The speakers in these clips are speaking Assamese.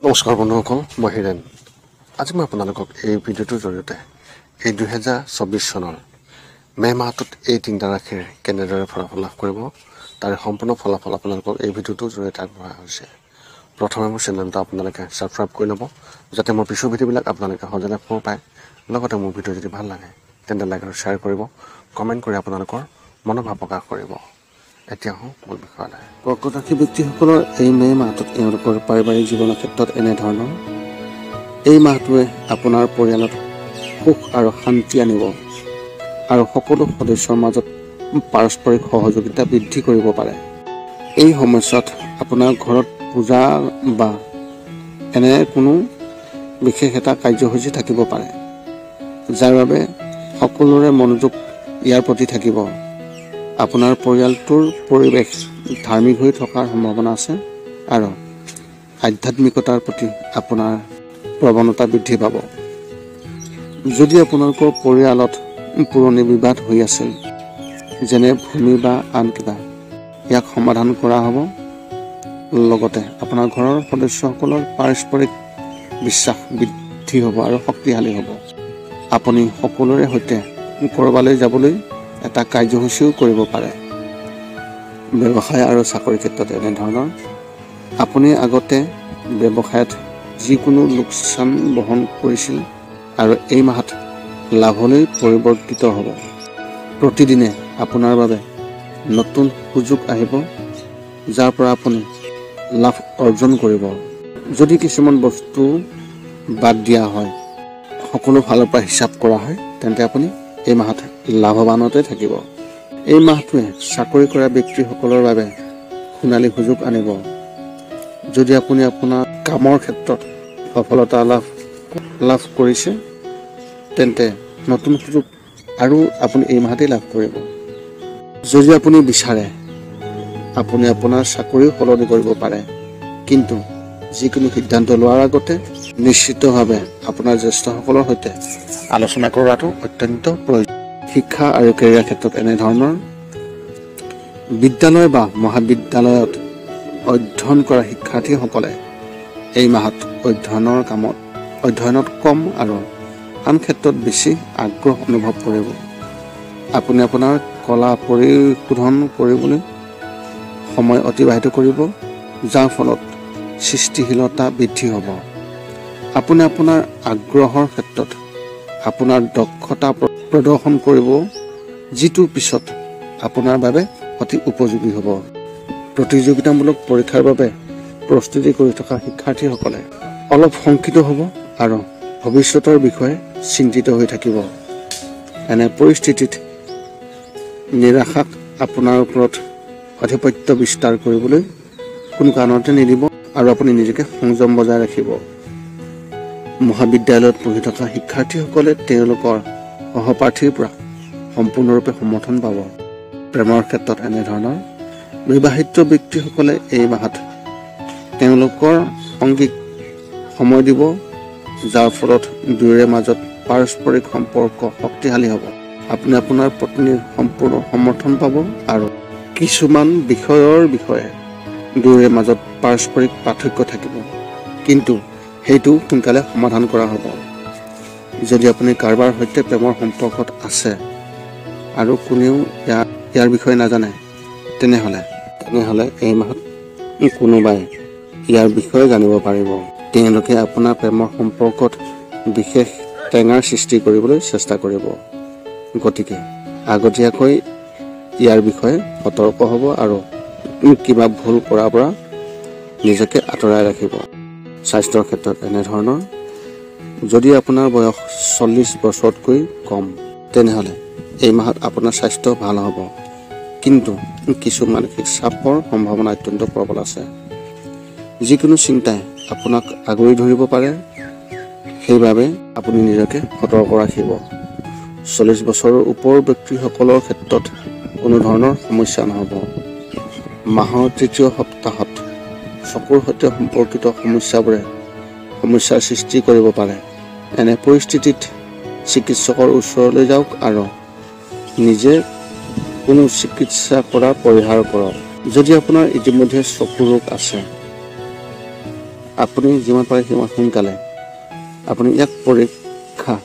নমস্কাৰ বন্ধুসকল, মই হিৰেণ। আজি মই আপোনালোকক এই ভিডিঅ'টোৰ জৰিয়তে এই 2024 চনৰ মে মাহটোত এই তিনিটা ৰাশিৰ কেনেদৰে ফলাফল লাভ কৰিব তাৰে সম্পূৰ্ণ ফলাফল আপোনালোকক এই ভিডিঅ'টোৰ জৰিয়তে আগবঢ়োৱা হৈছে। প্ৰথমে মোৰ চেনেলটো আপোনালোকে ছাবস্ক্ৰাইব কৰি ল'ব, যাতে মোৰ পিছৰ ভিডিঅ'বিলাক আপোনালোকে সহজে লাভ কৰিব পাৰে। লগতে মোৰ ভিডিঅ' যদি ভাল লাগে তেন্তে লাইক আৰু শ্বেয়াৰ কৰিব, কমেণ্ট কৰি আপোনালোকৰ মনোভাৱ প্ৰকাশ কৰিব। এতিয়া হওঁ মূল বিষয়লৈ। কৰ্কট ৰাশি ব্যক্তিসকলৰ এই মে মাহটোত তেওঁলোকৰ পাৰিবাৰিক জীৱনৰ ক্ষেত্ৰত এনেধৰণৰ। এই মাহটোৱে আপোনাৰ পৰিয়ালত সুখ আৰু শান্তি আনিব আৰু সকলো সদস্যৰ মাজত পাৰস্পৰিক সহযোগিতা বৃদ্ধি কৰিব পাৰে। এই সময়ছোৱাত আপোনাৰ ঘৰত পূজা বা এনে কোনো বিশেষ এটা কাৰ্যসূচী থাকিব পাৰে, যাৰ বাবে সকলোৰে মনোযোগ ইয়াৰ প্ৰতি থাকিব। আপোনাৰ পৰিয়ালটোৰ পৰিৱেশ ধাৰ্মিক হৈ থকাৰ সম্ভাৱনা আছে আৰু আধ্যাত্মিকতাৰ প্ৰতি আপোনাৰ প্ৰৱণতা বৃদ্ধি পাব। যদি আপোনালোকৰ পৰিয়ালত পুৰণি বিবাদ হৈ আছিল, যেনে ভূমি বা আন কিবা, ইয়াক সমাধান কৰা হ'ব। লগতে আপোনাৰ ঘৰৰ সদস্যসকলৰ পাৰস্পৰিক বিশ্বাস বৃদ্ধি হ'ব আৰু শক্তিশালী হ'ব। আপুনি সকলোৰে সৈতে ক'ৰবালৈ যাবলৈ এটা কাৰ্যসূচীও কৰিব পাৰে। ব্যৱসায় আৰু চাকৰিৰ ক্ষেত্ৰত এনেধৰণৰ। আপুনি আগতে ব্যৱসায়ত যিকোনো লোকচান বহন কৰিছিল আৰু এই মাহত লাভলৈ পৰিৱৰ্তিত হ'ব। প্ৰতিদিনে আপোনাৰ বাবে নতুন সুযোগ আহিব, যাৰ পৰা আপুনি লাভ অৰ্জন কৰিব। যদি কিছুমান বস্তু বাদ দিয়া হয়, সকলো ফালৰ পৰা হিচাপ কৰা হয়, তেন্তে আপুনি এই মাহত লাভৱানতে থাকিব। এই মাহটোৱে চাকৰি কৰা ব্যক্তিসকলৰ বাবে সোণালী সুযোগ আনিব। যদি আপুনি আপোনাৰ কামৰ ক্ষেত্ৰত সফলতা লাভ কৰিছে, তেন্তে নতুন সুযোগ আৰু আপুনি এই মাহতেই লাভ কৰিব। যদি আপুনি বিচাৰে, আপুনি আপোনাৰ চাকৰি সলনি কৰিব পাৰে, কিন্তু যিকোনো সিদ্ধান্ত লোৱাৰ আগতে নিশ্চিতভাৱে আপোনাৰ জ্যেষ্ঠসকলৰ সৈতে আলোচনা কৰাটো অত্যন্ত প্ৰয়োজন। শিক্ষা আৰু কেৰিয়াৰ ক্ষেত্ৰত এনেধৰণৰ। বিদ্যালয় বা মহাবিদ্যালয়ত অধ্যয়ন কৰা শিক্ষাৰ্থীসকলে এই মাহত অধ্যয়নত কম আৰু আন ক্ষেত্ৰত বেছি আগ্ৰহ অনুভৱ কৰিব। আপুনি আপোনাৰ কলা পৰিশোধন কৰিবলৈ সময় অতিবাহিত কৰিব, যাৰ ফলত সৃষ্টিশীলতা বৃদ্ধি হ'ব। আপুনি আপোনাৰ আগ্ৰহৰ ক্ষেত্ৰত আপোনাৰ দক্ষতা প্ৰদৰ্শন কৰিব, যিটো পিছত আপোনাৰ বাবে অতি উপযোগী হ'ব। প্ৰতিযোগিতামূলক পৰীক্ষাৰ বাবে প্ৰস্তুতি কৰি থকা শিক্ষাৰ্থীসকলে অলপ শংকিত হ'ব আৰু ভৱিষ্যতৰ বিষয়ে চিন্তিত হৈ থাকিব। এনে পৰিস্থিতিত নিৰাশাক আপোনাৰ ওপৰত আধিপত্য বিস্তাৰ কৰিবলৈ কোনো কাৰণতে নিদিব আৰু আপুনি নিজকে সংযম বজাই ৰাখিব। মহাবিদ্যালয়ত পঢ়ি থকা শিক্ষাৰ্থীসকলে তেওঁলোকৰ সহপাঠীৰ পৰা সম্পূৰ্ণৰূপে সমৰ্থন পাব। প্ৰেমৰ ক্ষেত্ৰত এনেধৰণৰ। বিবাহিত ব্যক্তিসকলে এই মাহত তেওঁলোকৰ সংগীক সময় দিব, যাৰ ফলত দুয়োৰে মাজত পাৰস্পৰিক সম্পৰ্ক শক্তিশালী হ'ব। আপুনি আপোনাৰ পত্নীৰ সম্পূৰ্ণ সমৰ্থন পাব আৰু কিছুমান বিষয়ৰ বিষয়ে দুয়োৰে মাজত পাৰস্পৰিক পাৰ্থক্য থাকিব, কিন্তু সেইটো সোনকালে সমাধান কৰা হ'ব। যদি আপুনি কাৰোবাৰ সৈতে প্ৰেমৰ সম্পৰ্কত আছে আৰু কোনেও ইয়াৰ বিষয়ে নাজানে, তেনেহ'লে এই মাহত কোনোবাই ইয়াৰ বিষয়ে জানিব পাৰিব। তেওঁলোকে আপোনাৰ প্ৰেমৰ সম্পৰ্কত বিশেষ টেঙাৰ সৃষ্টি কৰিবলৈ চেষ্টা কৰিব। গতিকে আগতীয়াকৈ ইয়াৰ বিষয়ে সতৰ্ক হ'ব আৰু কিবা ভুল কৰাৰ পৰা নিজকে আঁতৰাই ৰাখিব। স্বাস্থ্যৰ ক্ষেত্ৰত এনেধৰণৰ। যদি আপোনাৰ বয়স 40 বছৰতকৈ কম, তেনেহ'লে এই মাহত আপোনাৰ স্বাস্থ্য ভাল হ'ব, কিন্তু কিছু মানসিক চাপৰ সম্ভাৱনা অত্যন্ত প্ৰবল আছে। যিকোনো চিন্তাই আপোনাক আগুৰি ধৰিব পাৰে, সেইবাবে আপুনি নিজকে সতৰ্ক ৰাখিব। 40 বছৰৰ ওপৰৰ ব্যক্তিসকলৰ ক্ষেত্ৰত কোনো ধৰণৰ সমস্যা নহ'ব। মাহৰ তৃতীয় সপ্তাহত চকুৰ সৈতে সম্পৰ্কিত সমস্যাৰ সৃষ্টি কৰিব পাৰে। এনে পৰিস্থিতিত চিকিৎসকৰ ওচৰলৈ যাওক আৰু নিজে কোনো চিকিৎসা কৰা পৰিহাৰ কৰক। যদি আপোনাৰ ইতিমধ্যে চকুৰ ৰোগ আছে আপুনি যিমান পাৰে সিমান সোনকালে আপুনি ইয়াক পৰীক্ষা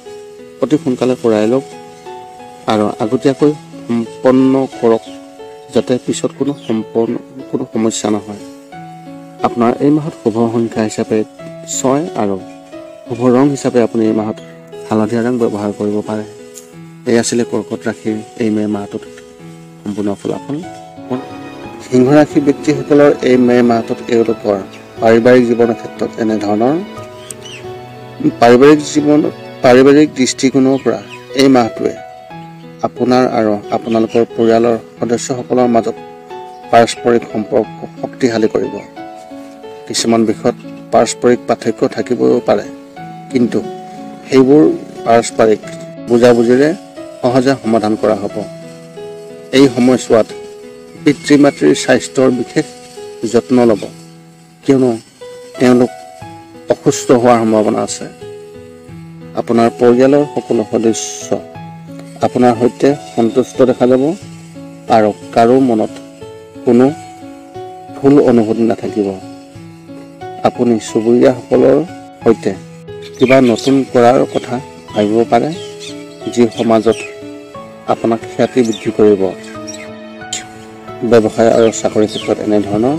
অতি সোনকালে কৰাই লওক আৰু আগতীয়াকৈ সম্পন্ন কৰক যাতে পিছত কোনো সমস্যা নহয়। আপোনাৰ এই মাহত শুভ সংখ্যা হিচাপে 6 আৰু শুভ ৰং হিচাপে আপুনি এই মাহত হালধীয়া ৰং ব্যৱহাৰ কৰিব পাৰে। এই আছিলে কৰ্কট ৰাশিৰ এই মে' মাহটোত সম্পূৰ্ণ ফলাফল। সিংহ ৰাশি ব্যক্তিসকলৰ এই মে' মাহটোত এওঁলোকৰ পাৰিবাৰিক জীৱনৰ ক্ষেত্ৰত এনেধৰণৰ পাৰিবাৰিক দৃষ্টিকোণৰ পৰা এই মাহটোৱে আপোনাৰ আৰু আপোনালোকৰ পৰিয়ালৰ সদস্যসকলৰ মাজত পাৰস্পৰিক সম্পৰ্ক শক্তিশালী কৰিব। কিছুমান বিষয়ত পাৰস্পৰিক পাৰ্থক্য থাকিবও পাৰে, কিন্তু সেইবোৰ পাৰস্পৰিক বুজাবুজিৰে সহজে সমাধান কৰা হ'ব। এই সময়ছোৱাত পিতৃ মাতৃৰ স্বাস্থ্যৰ বিশেষ যত্ন ল'ব, কিয়নো তেওঁলোক অসুস্থ হোৱাৰ সম্ভাৱনা আছে। আপোনাৰ পৰিয়ালৰ সকলো সদস্য আপোনাৰ সৈতে সন্তুষ্ট দেখা যাব আৰু কাৰো মনত কোনো ভুল অনুভূতি নাথাকিব। আপুনি চুবুৰীয়াসকলৰ সৈতে কিবা নতুন কৰাৰ কথা ভাবিব পাৰে, যি সমাজত আপোনাক খ্যাতি বৃদ্ধি কৰিব। ব্যৱসায় আৰু চাকৰিৰ ক্ষেত্ৰত এনেধৰণৰ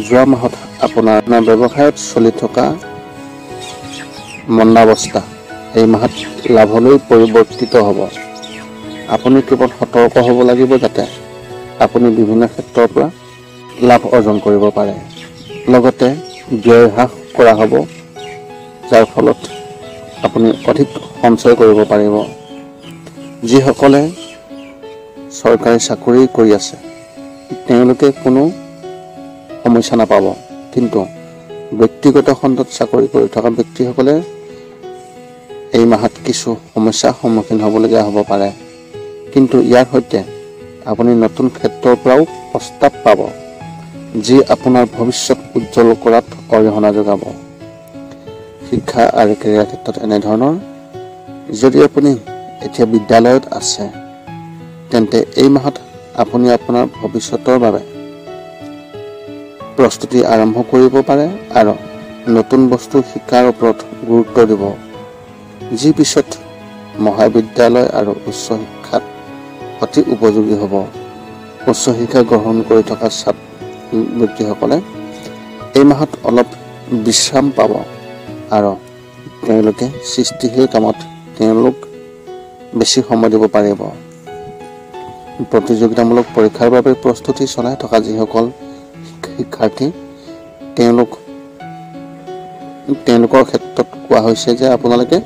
যোৱা মাহত আপোনাৰ ব্যৱসায়ত চলি থকা মন্দাৱস্থা এই মাহত লাভলৈ পৰিৱৰ্তিত হ'ব। আপুনি কেৱল সতৰ্ক হ'ব লাগিব যাতে আপুনি বিভিন্ন ক্ষেত্ৰৰ পৰা লাভ অৰ্জন কৰিব পাৰে। লগতে ব্যয় হ্ৰাস কৰা হ'ব, যাৰ ফলত আপুনি অধিক সঞ্চয় কৰিব পাৰিব। যিসকলে চৰকাৰী চাকৰি কৰি আছে তেওঁলোকে কোনো সমস্যা নাপাব, কিন্তু ব্যক্তিগত খণ্ডত চাকৰি কৰি থকা ব্যক্তিসকলে এই মাহত কিছু সমস্যাৰ সন্মুখীন হ'বলগীয়া হ'ব পাৰে। কিন্তু ইয়াৰ সৈতে আপুনি নতুন ক্ষেত্ৰৰ পৰাও প্ৰস্তাৱ পাব, যি আপোনাৰ ভৱিষ্যত উজ্জ্বল কৰাত অৰিহণা যোগাব। শিক্ষা আৰু কেৰিয়াৰ ক্ষেত্ৰত এনেধৰণৰ যদি আপুনি এতিয়া বিদ্যালয়ত আছে তেন্তে এই মাহত আপুনি আপোনাৰ ভৱিষ্যতৰ বাবে প্ৰস্তুতি আৰম্ভ কৰিব পাৰে আৰু নতুন বস্তু শিকাৰ ওপৰত গুৰুত্ব দিব, যি পিছত মহাবিদ্যালয় আৰু উচ্চ শিক্ষাত অতি উপযোগী হ'ব। উচ্চ শিক্ষা গ্ৰহণ কৰি থকা ব্যক্তিসকলে এই মাহত অলপ বিশ্ৰাম পাব আৰু তেওঁলোকে সৃষ্টিশীল কামত বেছি সময় দিব পাৰিব। প্ৰতিযোগিতামূলক পৰীক্ষাৰ বাবে প্ৰস্তুতি চলাই থকা যিসকল শিক্ষাৰ্থী তেওঁলোকৰ ক্ষেত্ৰত কোৱা হৈছে যে আপোনালোকে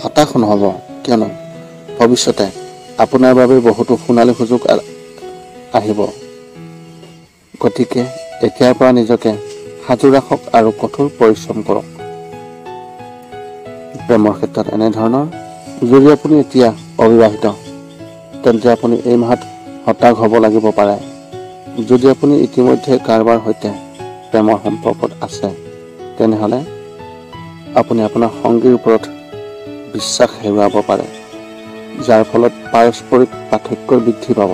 হতাশ নহ'ব, কিয়নো ভৱিষ্যতে আপোনাৰ বাবে বহুতো সোণালী সুযোগ আহিব। গতিকে এতিয়াৰ পৰা নিজকে সাজু ৰাখক আৰু কঠোৰ পৰিশ্ৰম কৰক। প্ৰেমৰ ক্ষেত্ৰত এনেধৰণৰ যদি আপুনি এতিয়া অবিবাহিত তেন্তে আপুনি এই মাহত হতাশ হ'ব লাগিব পাৰে। যদি আপুনি ইতিমধ্যে কাৰোবাৰ সৈতে প্ৰেমৰ সম্পৰ্কত আছে তেনেহ'লে আপুনি আপোনাৰ সংগীৰ ওপৰত বিশ্বাস হেৰুৱাব পাৰে, যাৰ ফলত পাৰস্পৰিক পাৰ্থক্য বৃদ্ধি পাব।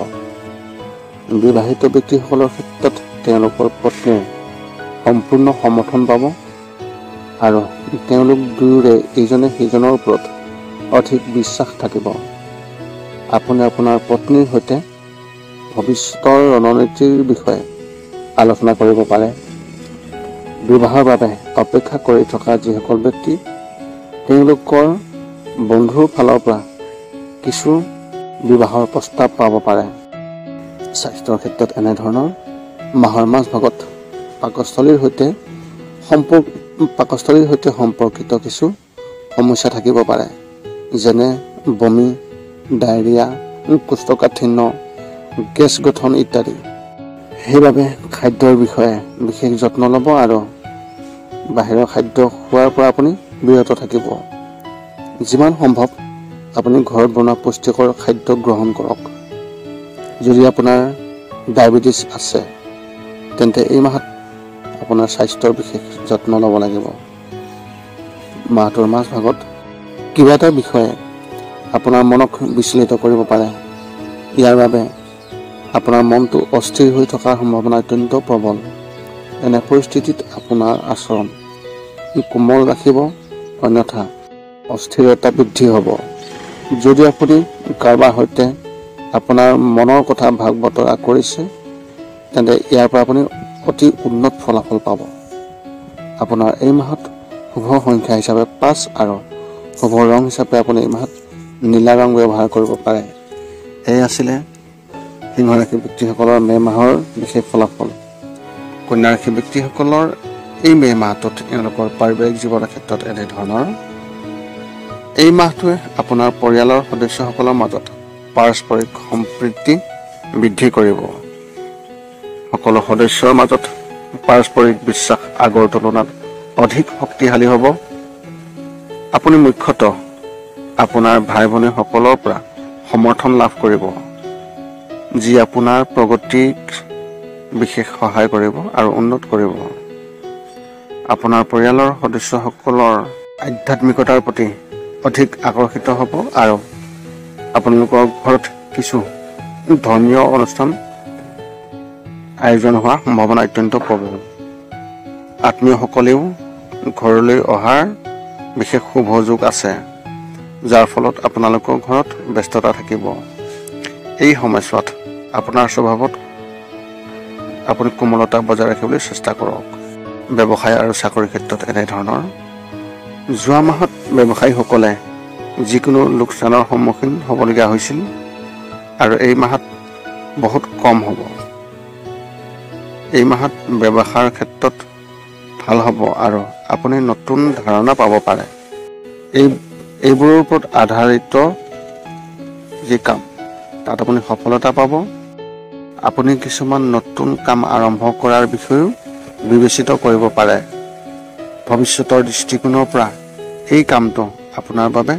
বিবাহিত ব্যক্তিসকলৰ ক্ষেত্ৰত তেওঁলোকৰ পত্নীৰ সম্পূৰ্ণ সমৰ্থন পাব আৰু তেওঁলোক দুয়োৰে ইজনে সিজনৰ ওপৰত অধিক বিশ্বাস থাকিব। আপুনি আপোনাৰ পত্নীৰ সৈতে ভৱিষ্যতৰ ৰণনীতিৰ বিষয়ে আলোচনা কৰিব পাৰে। বিবাহৰ বাবে অপেক্ষা কৰি থকা যিসকল ব্যক্তি তেওঁলোকৰ বন্ধুৰ ফালৰ পৰা কিছু বিবাহৰ প্ৰস্তাৱ পাব পাৰে। স্বাস্থ্যৰ ক্ষেত্ৰত এনেধৰণৰ মাহৰ মাজভাগত পাকস্থলীৰ সৈতে সম্পৰ্কিত কিছু সমস্যা থাকিব পাৰে, যেনে বমি, ডায়েৰিয়া, কোষ্ঠকাঠিন্য, গেছ গঠন ইত্যাদি। সেইবাবে খাদ্যৰ বিষয়ে বিশেষ যত্ন ল'ব আৰু বাহিৰৰ খাদ্য খোৱাৰ পৰা আপুনি বিৰত থাকিব। যিমান সম্ভৱ আপুনি ঘৰত বনোৱা পুষ্টিকৰ খাদ্য গ্ৰহণ কৰক। যদি আপোনাৰ ডায়েবেটিছ আছে তেন্তে এই মাহত আপোনাৰ স্বাস্থ্যৰ বিশেষ যত্ন ল'ব লাগিব। মাহটোৰ মাজভাগত কিবা এটা বিষয়ে আপোনাৰ মনক বিচলিত কৰিব পাৰে। ইয়াৰ বাবে আপোনাৰ মনটো অস্থিৰ হৈ থকাৰ সম্ভাৱনা অত্যন্ত প্ৰবল। এনে পৰিস্থিতিত আপোনাৰ আচৰণ কোমল ৰাখিব, অন্যথা অস্থিৰতা বৃদ্ধি হ'ব। যদি আপুনি কাৰোবাৰ সৈতে আপোনাৰ মনৰ কথা ভাগ বতৰা কৰিছে, তেন্তে ইয়াৰ পৰা আপুনি অতি উন্নত ফলাফল পাব। আপোনাৰ এই মাহত শুভ সংখ্যা হিচাপে 5 আৰু শুভ ৰং হিচাপে আপুনি এই মাহত নীলা ৰং ব্যৱহাৰ কৰিব পাৰে। এই আছিলে সিংহ ৰাশি ব্যক্তিসকলৰ মে' মাহৰ বিশেষ ফলাফল। কন্যা ৰাশি ব্যক্তিসকলৰ এই মে' মাহটোত তেওঁলোকৰ পাৰিবাৰিক জীৱনৰ ক্ষেত্ৰত এনেধৰণৰ। এই মাহটোৱে আপোনাৰ পৰিয়ালৰ সদস্যসকলৰ মাজত পাৰস্পৰিক সম্প্ৰীতি বৃদ্ধি কৰিব। সকলো সদস্যৰ মাজত পাৰস্পৰিক বিশ্বাস আগৰ তুলনাত অধিক শক্তিশালী হ'ব। আপুনি মুখ্যতঃ আপোনাৰ ভাই ভনীসকলৰ পৰা সমৰ্থন লাভ কৰিব, যি আপোনাৰ প্ৰগতিক বিশেষ সহায় কৰিব আৰু উন্নত কৰিব। আপোনাৰ পৰিয়ালৰ সদস্যসকলৰ আধ্যাত্মিকতাৰ প্ৰতি অধিক আকৰ্ষিত হ'ব আৰু আপোনালোকৰ ঘৰত কিছু ধৰ্মীয় অনুষ্ঠান আয়োজন হোৱাৰ সম্ভাৱনা অত্যন্ত প্ৰবল। আত্মীয়সকলেও ঘৰলৈ অহাৰ বিশেষ শুভ যোগ আছে, যাৰ ফলত আপোনালোকৰ ঘৰত ব্যস্ততা থাকিব। এই সময়ছোৱাত আপোনাৰ স্বভাৱত আপুনি কোমলতা বজাই ৰাখিবলৈ চেষ্টা কৰক। ব্যৱসায় আৰু চাকৰিৰ ক্ষেত্ৰত এনেধৰণৰ। যোৱা মাহত ব্যৱসায়ীসকলে যিকোনো লোকচানৰ সন্মুখীন হ'বলগীয়া হৈছিল আৰু এই মাহত বহুত কম হ'ব। এই মাহত ব্যৱসায়ৰ ক্ষেত্ৰত ভাল হ'ব আৰু আপুনি নতুন ধাৰণা পাব পাৰে। এইবোৰৰ ওপৰত আধাৰিত যি কাম, তাত আপুনি সফলতা পাব। আপুনি কিছুমান নতুন কাম আৰম্ভ কৰাৰ বিষয়েও বিবেচিত কৰিব পাৰে। ভৱিষ্যতৰ দৃষ্টিকোণৰ পৰা এই কামটো আপোনাৰ বাবে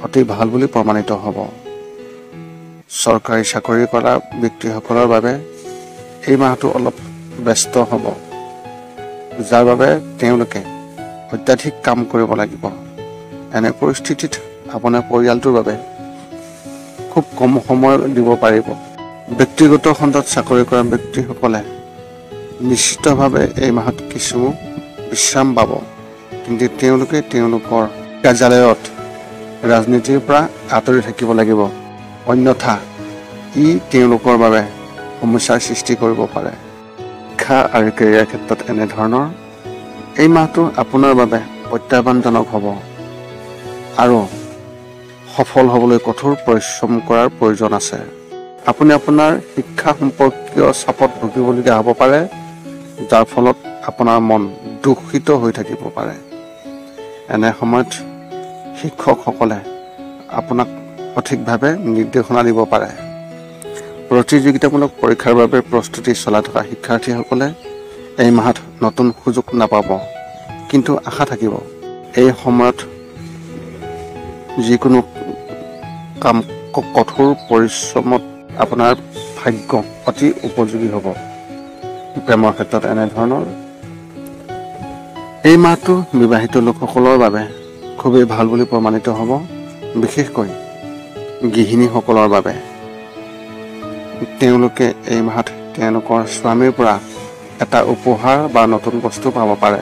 অতি ভাল বুলি প্ৰমাণিত হ'ব। চৰকাৰী চাকৰি কৰা ব্যক্তিসকলৰ বাবে এই মাহটো অলপ ব্যস্ত হ'ব, যাৰ বাবে তেওঁলোকে অত্যাধিক কাম কৰিব লাগিব। এনে পৰিস্থিতিত আপোনাৰ পৰিয়ালটোৰ বাবে খুব কম সময় দিব পাৰিব। ব্যক্তিগত খণ্ডত চাকৰি কৰা ব্যক্তিসকলে নিশ্চিতভাৱে এই মাহত কিছু বিশ্ৰাম পাব, কিন্তু তেওঁলোকে তেওঁলোকৰ কাৰ্যালয়ত ৰাজনীতিৰ পৰা আঁতৰি থাকিব লাগিব, অন্যথা ই তেওঁলোকৰ বাবে সমস্যাৰ সৃষ্টি কৰিব পাৰে। শিক্ষা আৰু কেৰিয়াৰ ক্ষেত্ৰত এনেধৰণৰ। এই মাহটো আপোনাৰ বাবে প্ৰত্যাহ্বানজনক হ'ব আৰু সফল হ'বলৈ কঠোৰ পৰিশ্ৰম কৰাৰ প্ৰয়োজন আছে। আপুনি আপোনাৰ শিক্ষা সম্পৰ্কীয় চাপত ভুগিবলগীয়া হ'ব পাৰে, যাৰ ফলত আপোনাৰ মন দূষিত হৈ থাকিব পাৰে। এনে সময়ত শিক্ষকসকলে আপোনাক সঠিকভাৱে নিৰ্দেশনা দিব পাৰে। প্ৰতিযোগিতামূলক পৰীক্ষাৰ বাবে প্ৰস্তুতি চলাই থকা শিক্ষাৰ্থীসকলে এই মাহত নতুন সুযোগ নাপাব, কিন্তু আশা থাকিব। এই সময়ত যিকোনো কাম কঠোৰ পৰিশ্ৰমত আপোনাৰ ভাগ্য অতি উপযোগী হ'ব। প্ৰেমৰ ক্ষেত্ৰত এনেধৰণৰ। এই মাহটো বিবাহিত লোকসকলৰ বাবে খুবেই ভাল বুলি প্ৰমাণিত হ'ব, বিশেষকৈ গৃহিণীসকলৰ বাবে। তেওঁলোকে এই মাহত তেওঁলোকৰ স্বামীৰ পৰা এটা উপহাৰ বা নতুন বস্তু পাব পাৰে,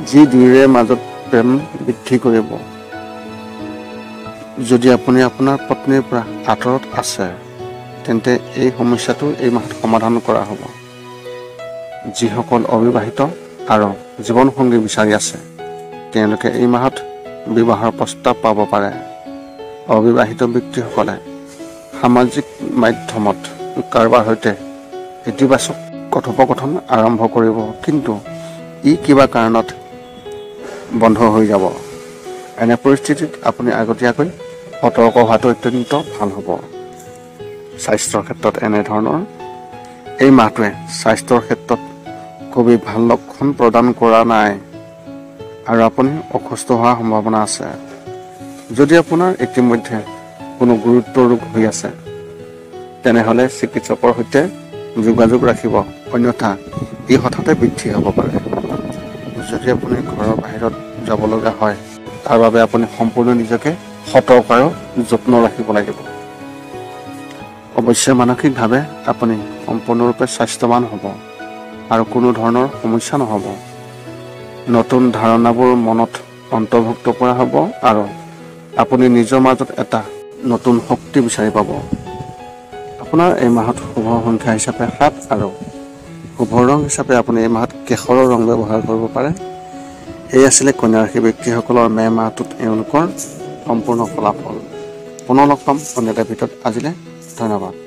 যি দুয়োৰে মাজত প্ৰেম বৃদ্ধি কৰিব। যদি আপুনি আপোনাৰ পত্নীৰ পৰা আঁতৰত আছে, তেন্তে এই সমস্যাটো এই মাহত সমাধান কৰা হ'ব। যিসকল অবিবাহিত আৰু জীৱনসংগী বিচাৰি আছে, তেওঁলোকে এই মাহত বিবাহৰ প্ৰস্তাৱ পাব পাৰে। অবিবাহিত ব্যক্তিসকলে সামাজিক মাধ্যমত কাৰোবাৰ সৈতে ইতিবাচক কথোপকথন আৰম্ভ কৰিব, কিন্তু ই কিবা কাৰণত বন্ধ হৈ যাব। এনে পৰিস্থিতিত আপুনি আগতীয়াকৈ সতৰ্ক হোৱাটো অত্যন্ত ভাল হ'ব। স্বাস্থ্যৰ ক্ষেত্ৰত এনেধৰণৰ। এই মাহটোৱে স্বাস্থ্যৰ ক্ষেত্ৰত খুবেই ভাল লক্ষণ প্ৰদান কৰা নাই আৰু আপুনি অসুস্থ হোৱাৰ সম্ভাৱনা আছে। যদি আপোনাৰ ইতিমধ্যে কোনো গুৰুতৰ ৰোগ হৈ আছে, তেনেহ'লে চিকিৎসকৰ সৈতে যোগাযোগ ৰাখিব, অন্যথা ই হঠাতে বৃদ্ধি হ'ব পাৰে। যদি আপুনি ঘৰৰ বাহিৰত যাব লগা হয়, তাৰ বাবে আপুনি সম্পূৰ্ণ নিজকে সতৰ্ক আৰু যত্ন ৰাখিব লাগিব। অৱশ্যে মানসিকভাৱে আপুনি সম্পূৰ্ণৰূপে স্বাস্থ্যৱান হ'ব আৰু কোনো ধৰণৰ সমস্যা নহ'ব। নতুন ধাৰণাবোৰ মনত অন্তৰ্ভুক্ত কৰা হ'ব আৰু আপুনি নিজৰ মাজত এটা নতুন শক্তি বিচাৰি পাব। আপোনাৰ এই মাহত শুভ সংখ্যা হিচাপে 7 আৰু শুভ ৰং হিচাপে আপুনি এই মাহত কেশৰৰ ৰং ব্যৱহাৰ কৰিব পাৰে। এই আছিলে কন্যা ৰাশি ব্যক্তিসকলৰ মে মাহটোত এওঁলোকৰ সম্পূৰ্ণ ফলাফল। পুনৰ লগ পাম অন্য এটা ভিডিঅ'ত। আজিলৈ ধন্যবাদ।